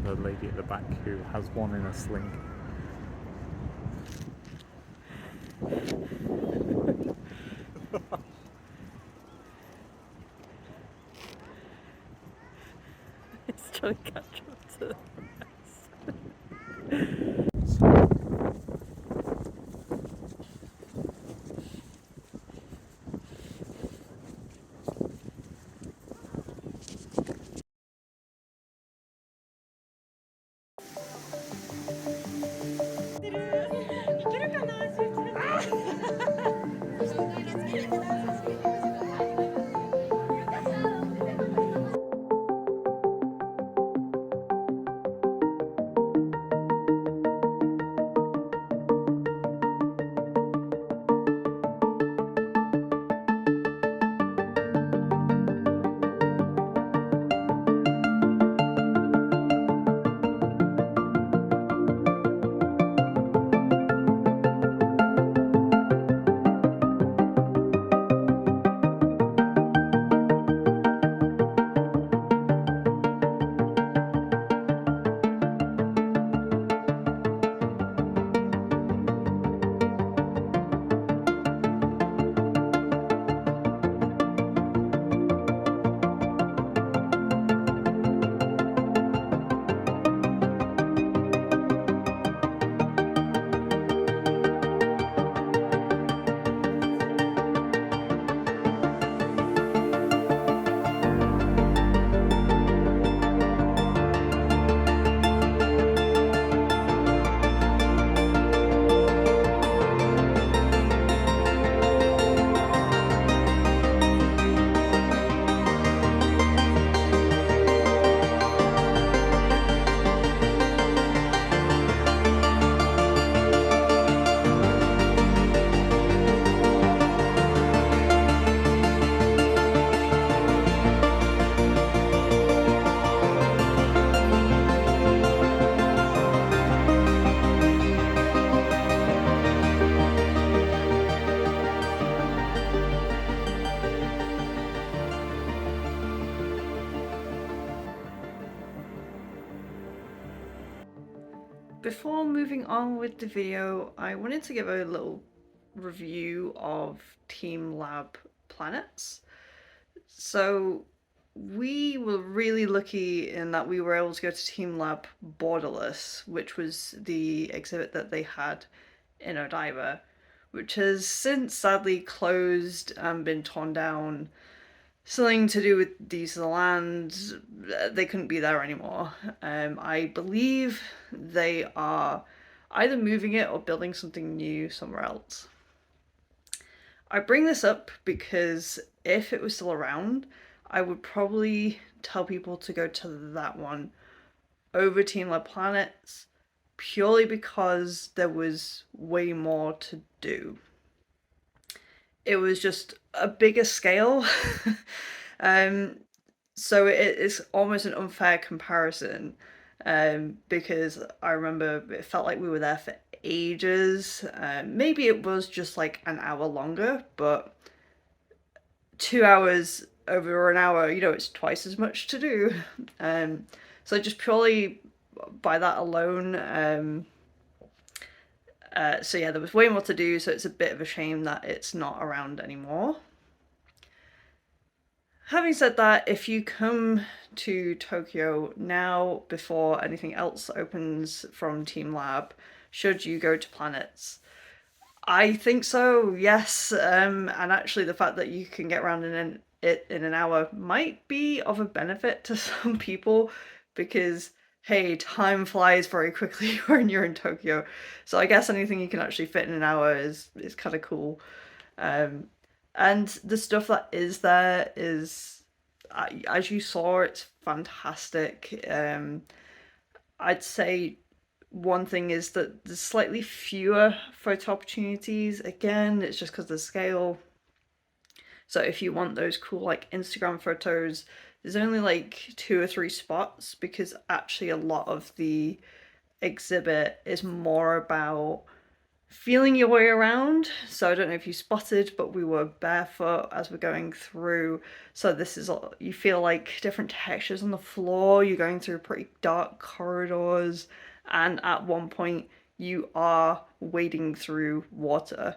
the lady at the back who has one in a sling. It's trying to catch up to Before moving on with the video, I wanted to give a little review of Teamlab planets. So we were really lucky in that we were able to go to Teamlab Borderless, which was the exhibit that they had in Odaiba, which has since sadly closed and been torn down. Something to do with these lands, they couldn't be there anymore. I believe they are either moving it or building something new somewhere else. I bring this up because if it was still around, I would probably tell people to go to that one over Teamlab Planets purely because there was way more to do. It was just a bigger scale. So it's almost an unfair comparison, because I remember it felt like we were there for ages. Maybe it was just like an hour longer, but 2 hours over an hour, it's twice as much to do. So just purely by that alone, so yeah, there was way more to do, so it's a bit of a shame that it's not around anymore. Having said that, if you come to Tokyo now before anything else opens from Teamlab, should you go to planets? I think so, yes. And actually the fact that you can get around in an hour might be of a benefit to some people because hey, time flies very quickly when you're in Tokyo. So I guess anything you can actually fit in an hour is kind of cool. Um, and the stuff that is there is, as you saw, it's fantastic. I'd say one thing is that there's slightly fewer photo opportunities. Again, it's just because of the scale. So if you want those cool like Instagram photos, there's only like 2 or 3 spots because actually a lot of the exhibit is more about feeling your way around. So I don't know if you spotted, but we were barefoot as we're going through. So this is, you feel like different textures on the floor. You're going through pretty dark corridors, and at one point you are wading through water.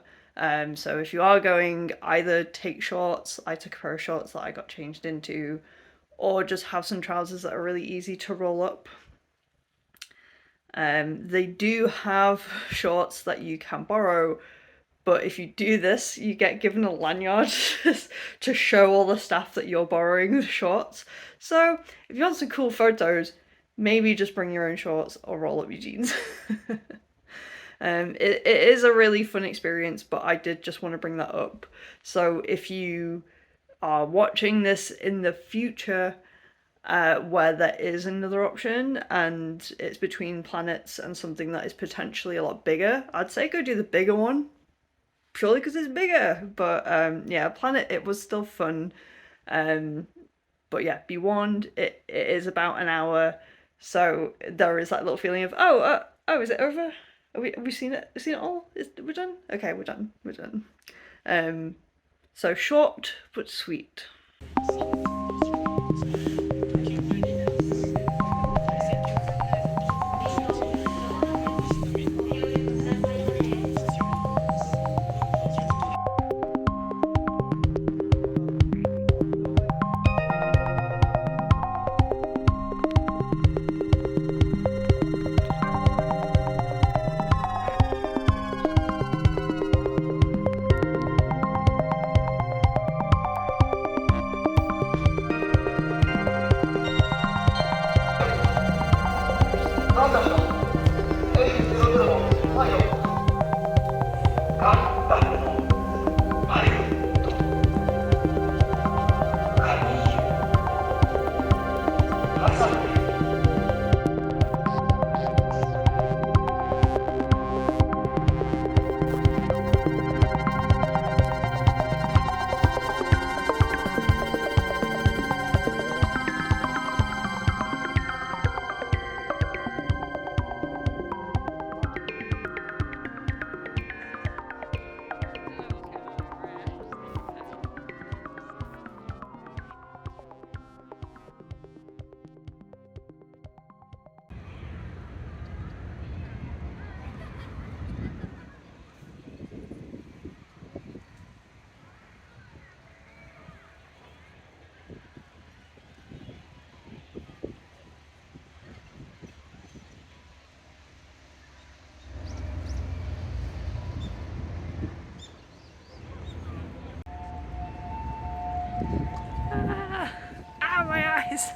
So if you are going, either take shorts. I took a pair of shorts that I got changed into, or just have some trousers that are really easy to roll up. They do have shorts that you can borrow, but if you do this, you get given a lanyard to show all the staff that you're borrowing the shorts. So if you want some cool photos, maybe just bring your own shorts or roll up your jeans. It is a really fun experience, but I did just want to bring that up. So if you are watching this in the future, where there is another option and it's between planets and something that is potentially a lot bigger, I'd say go do the bigger one, purely because it's bigger. But yeah, Planet, it was still fun. But yeah, be warned, it is about an hour, so there is that little feeling of, oh, is it over? Have we seen it? Seen it all? We're done? Okay, we're done. We're done. So short but sweet. My eyes!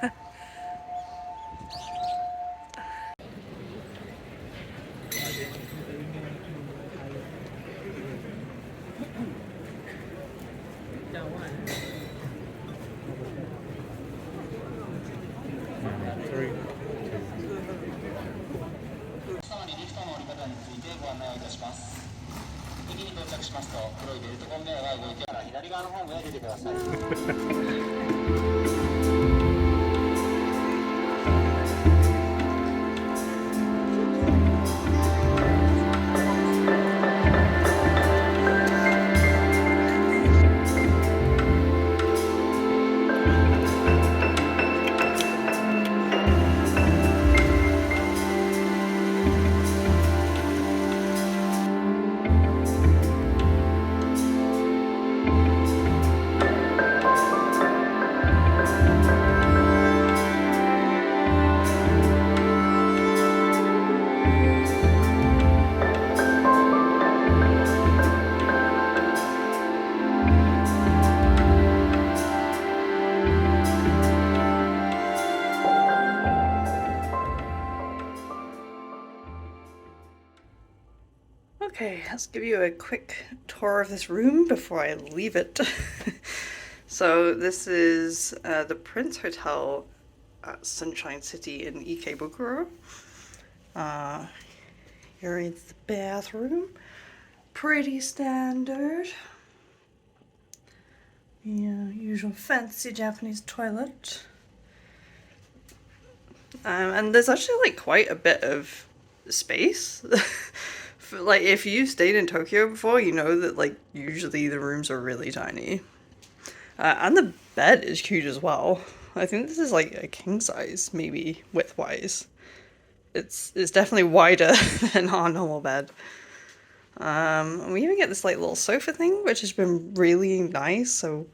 Okay, let's give you a quick tour of this room before I leave it. So this is the Prince Hotel at Sunshine City in Ikebukuro. Here is the bathroom. Pretty standard. Yeah, usual fancy Japanese toilet. And there's actually like quite a bit of space if you stayed in Tokyo before, you know that like usually the rooms are really tiny, and the bed is huge as well. I think this is like a king size, maybe width wise. It's definitely wider than our normal bed. And we even get this like little sofa thing, which has been really nice. So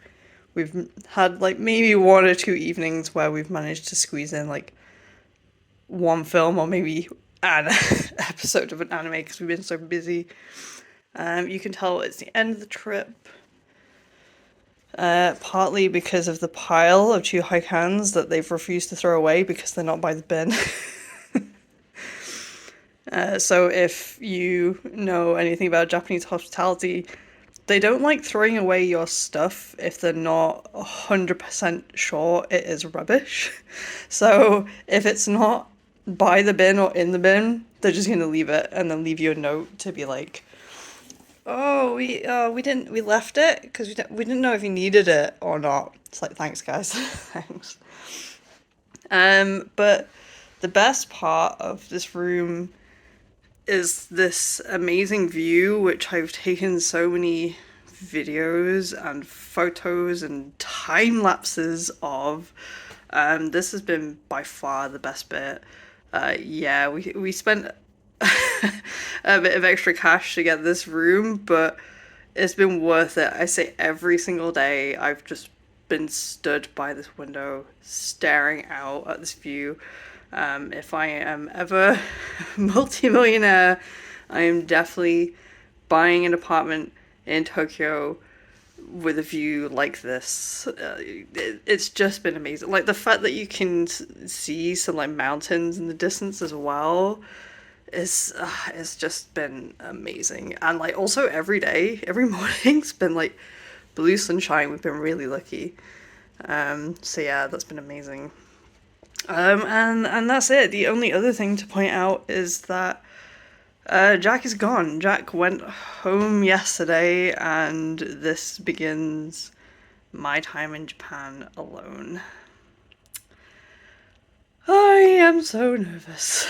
we've had like maybe 1 or 2 evenings where we've managed to squeeze in like one film or maybe an episode of an anime because we've been so busy. You can tell it's the end of the trip. Partly because of the pile of Chuhai cans that they've refused to throw away because they're not by the bin. So if you know anything about Japanese hospitality, they don't like throwing away your stuff if they're not 100% sure it is rubbish. So if it's not by the bin or in the bin, they're just going to leave it and then leave you a note to be like, oh, we left it because we didn't know if you needed it or not. It's like, thanks guys. Thanks. But the best part of this room is this amazing view, which I've taken so many videos and photos and time lapses of. This has been by far the best bit. Yeah, we spent a bit of extra cash to get this room, but it's been worth it. I say every single day I've just been stood by this window staring out at this view. If I am ever multimillionaire, I am definitely buying an apartment in Tokyo with a view like this. It's just been amazing. Like the fact that you can see some like mountains in the distance as well is it's just been amazing. And like also every day, every morning's been like blue sunshine. We've been really lucky. So yeah, that's been amazing. And that's it. The only other thing to point out is that Jack is gone. Jack went home yesterday, and this begins my time in Japan alone. I am so nervous.